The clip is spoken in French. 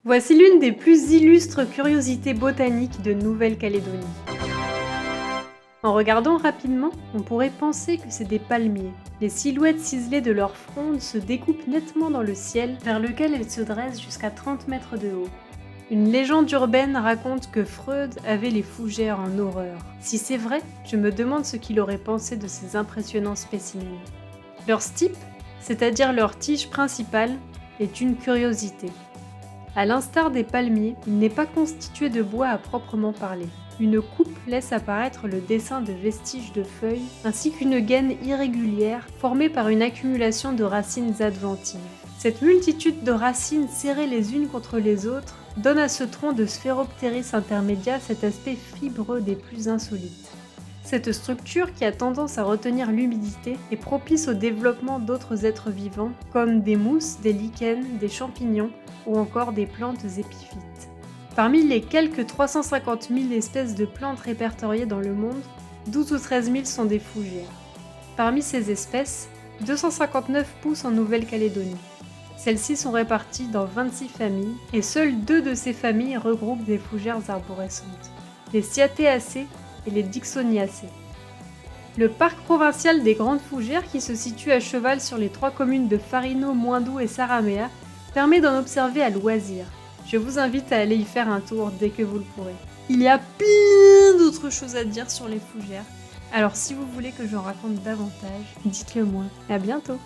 Voici l'une des plus illustres curiosités botaniques de Nouvelle-Calédonie. En regardant rapidement, on pourrait penser que c'est des palmiers. Les silhouettes ciselées de leurs frondes se découpent nettement dans le ciel, vers lequel elles se dressent jusqu'à 30 mètres de haut. Une légende urbaine raconte que Freud avait les fougères en horreur. Si c'est vrai, je me demande ce qu'il aurait pensé de ces impressionnants spécimens. Leur stipe, c'est-à-dire leur tige principale, est une curiosité. À l'instar des palmiers, il n'est pas constitué de bois à proprement parler. Une coupe laisse apparaître le dessin de vestiges de feuilles, ainsi qu'une gaine irrégulière formée par une accumulation de racines adventives. Cette multitude de racines serrées les unes contre les autres donne à ce tronc de Sphaeropteris intermedia cet aspect fibreux des plus insolites. Cette structure, qui a tendance à retenir l'humidité, est propice au développement d'autres êtres vivants, comme des mousses, des lichens, des champignons ou encore des plantes épiphytes. Parmi les quelques 350 000 espèces de plantes répertoriées dans le monde, 12 ou 13 000 sont des fougères. Parmi ces espèces, 259 poussent en Nouvelle-Calédonie. Celles-ci sont réparties dans 26 familles, et seules 2 de ces familles regroupent des fougères arborescentes, les Cyatheaceae et les Dixoniacées. Le parc provincial des Grandes Fougères, qui se situe à cheval sur les 3 communes de Farino, Moindou et Saramea, permet d'en observer à loisir. Je vous invite à aller y faire un tour dès que vous le pourrez. Il y a plein d'autres choses à dire sur les fougères, alors si vous voulez que j'en raconte davantage, dites-le moi. À bientôt!